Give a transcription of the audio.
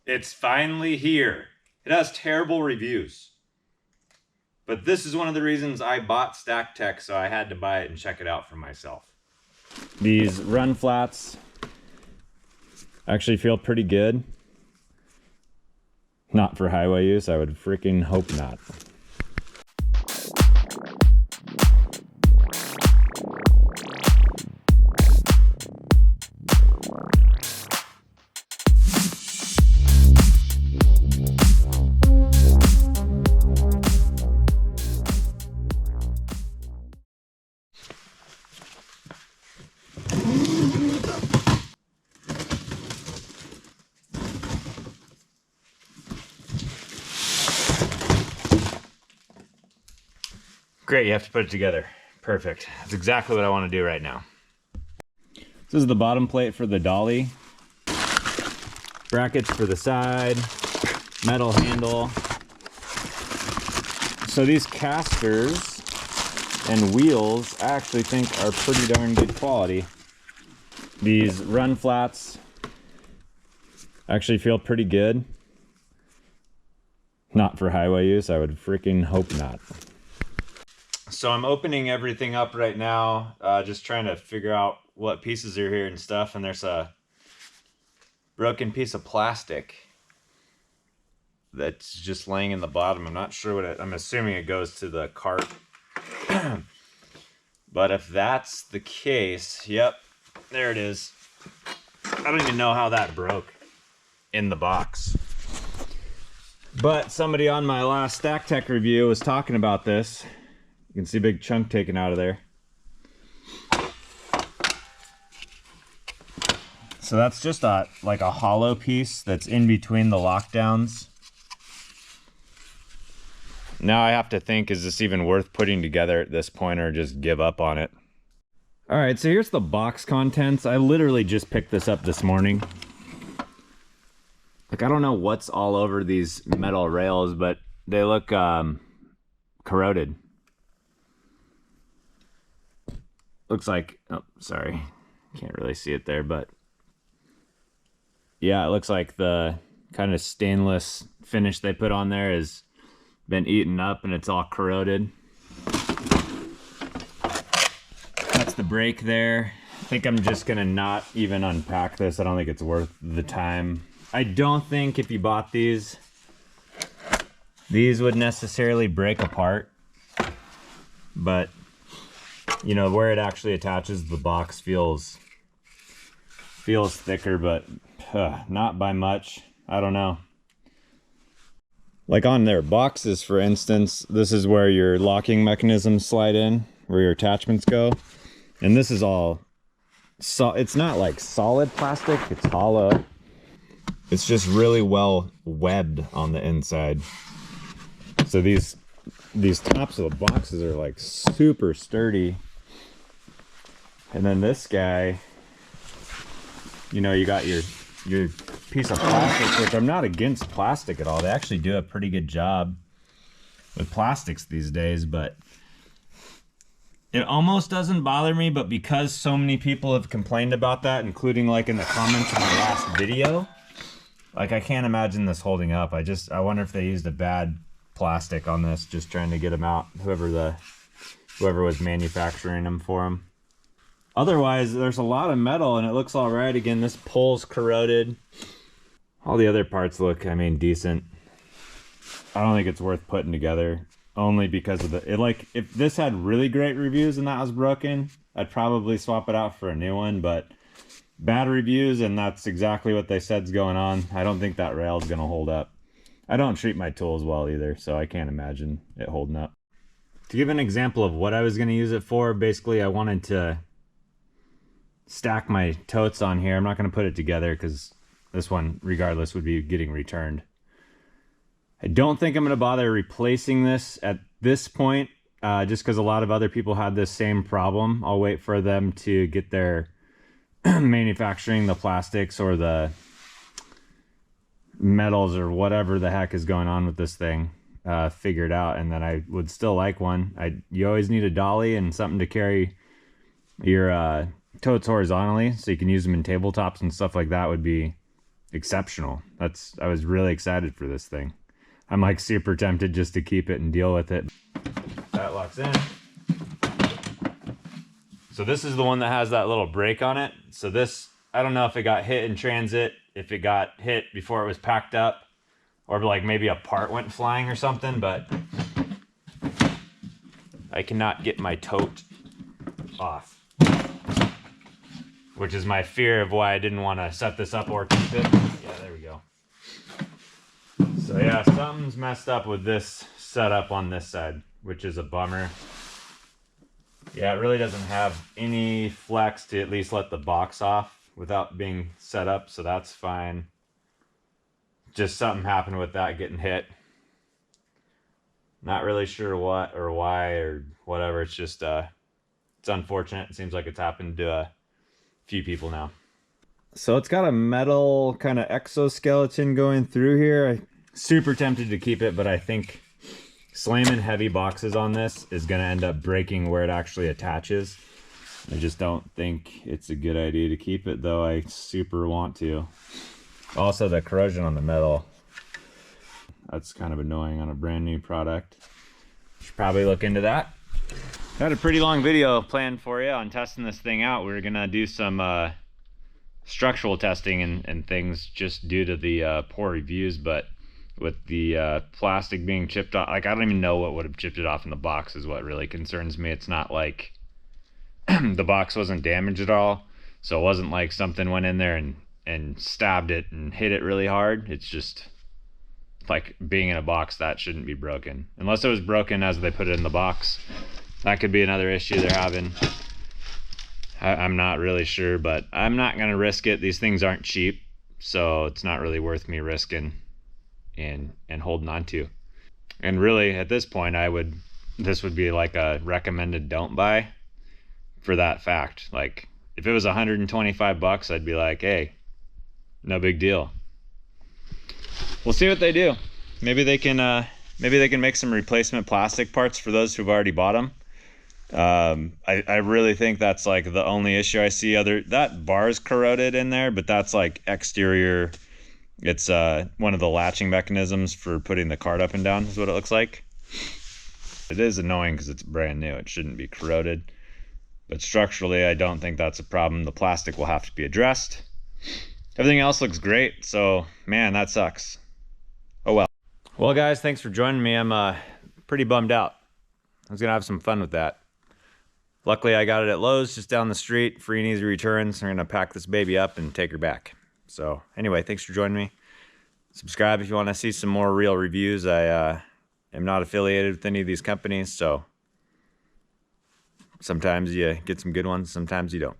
It's finally here. It has terrible reviews. But this is one of the reasons I bought Stack Tech, so I had to buy it and check it out for myself. These run flats actually feel pretty good. Not for highway use, I would freaking hope not. Great, you have to put it together. Perfect. That's exactly what I want to do right now. This is the bottom plate for the dolly. Brackets for the side. Metal handle. So these casters and wheels I actually think are pretty darn good quality. These run flats actually feel pretty good. Not for highway use, I would freaking hope not. So I'm opening everything up right now, just trying to figure out what pieces are here and stuff, and there's a broken piece of plastic that's just laying in the bottom. I'm not sure what I'm assuming it goes to the cart. But if that's the case, yep, there it is. I don't even know how that broke in the box. But somebody on my last Stack Tech review was talking about this. You can see a big chunk taken out of there. So that's just like a hollow piece that's in between the lockdowns. Now I have to think, is this even worth putting together at this point or just give up on it? All right, so here's the box contents. I literally just picked this up this morning. Like, I don't know what's all over these metal rails, but they look corroded. Looks like, oh, sorry, can't really see it there, but yeah, it looks like the kind of stainless finish they put on there has been eaten up and it's all corroded. That's the brake there. I think I'm just gonna not even unpack this. I don't think it's worth the time. I don't think if you bought these would necessarily break apart, but you know, where it actually attaches, the box feels thicker, but not by much. I don't know. Like on their boxes, for instance, this is where your locking mechanisms slide in, where your attachments go. And this is all, it's not like solid plastic, it's hollow. It's just really well webbed on the inside. So these tops of the boxes are like super sturdy. And then this guy, you know, you got your piece of plastic, which I'm not against plastic at all. They actually do a pretty good job with plastics these days, but it almost doesn't bother me. But because so many people have complained about that, including like in the comments of my last video, like I can't imagine this holding up. I wonder if they used a bad plastic on this, just trying to get them out, whoever was manufacturing them for them. Otherwise, there's a lot of metal and it looks all right. Again, this pole's corroded. All the other parts look, I mean, decent. I don't think it's worth putting together, only because of like, if this had really great reviews and that was broken, I'd probably swap it out for a new one, but bad reviews and that's exactly what they said's going on. I don't think that rail's gonna hold up. I don't treat my tools well either, so I can't imagine it holding up. To give an example of what I was gonna use it for, basically I wanted to stack my totes on here. I'm not going to put it together because this one, regardless, would be getting returned. I don't think I'm going to bother replacing this at this point, just because a lot of other people had this same problem. I'll wait for them to get their manufacturing the plastics or the metals or whatever the heck is going on with this thing figured out, and then I would still like one. You always need a dolly and something to carry your totes horizontally, so you can use them in tabletops and stuff like that. Would be exceptional. I was really excited for this thing. I'm like super tempted just to keep it and deal with it. That locks in. So this is the one that has that little brake on it. So this, I don't know if it got hit in transit, if it got hit before it was packed up, or like maybe a part went flying or something, but I cannot get my tote off, which is my fear of why I didn't want to set this up or keep it. Yeah, there we go. So yeah, something's messed up with this setup on this side, which is a bummer. Yeah, it really doesn't have any flex to at least let the box off without being set up, so that's fine. Just something happened with that getting hit. Not really sure what or why or whatever. It's just it's unfortunate. It seems like it's happened to a few people now. So it's got a metal kind of exoskeleton going through here. I'm super tempted to keep it, but I think slamming heavy boxes on this is going to end up breaking where it actually attaches. I just don't think it's a good idea to keep it, though I super want to. Also, the corrosion on the metal, that's kind of annoying on a brand new product. Should probably look into that. Got a pretty long video planned for you on testing this thing out. We're going to do some structural testing and things just due to the poor reviews, but with the plastic being chipped off, like I don't even know what would have chipped it off in the box is what really concerns me. It's not like the box wasn't damaged at all, so it wasn't like something went in there and stabbed it and hit it really hard. It's just like being in a box that shouldn't be broken, unless it was broken as they put it in the box. That could be another issue they're having. I'm not really sure, but I'm not gonna risk it. These things aren't cheap, so it's not really worth me risking and holding on to. And really at this point this would be like a recommended don't buy for that fact. Like if it was 125 bucks, I'd be like, hey, no big deal. We'll see what they do. Maybe they can make some replacement plastic parts for those who've already bought them. I really think that's like the only issue I see. That bar's corroded in there, but that's like exterior. It's one of the latching mechanisms for putting the cart up and down is what it looks like. It is annoying because it's brand new. It shouldn't be corroded, but structurally I don't think that's a problem. The plastic will have to be addressed. Everything else looks great, so man, that sucks. Oh well. Well guys, thanks for joining me. I'm pretty bummed out. I was gonna have some fun with that. Luckily I got it at Lowe's just down the street, free and easy returns. I'm gonna pack this baby up and take her back. So anyway, thanks for joining me. Subscribe if you want to see some more real reviews. I am not affiliated with any of these companies, so sometimes you get some good ones, sometimes you don't.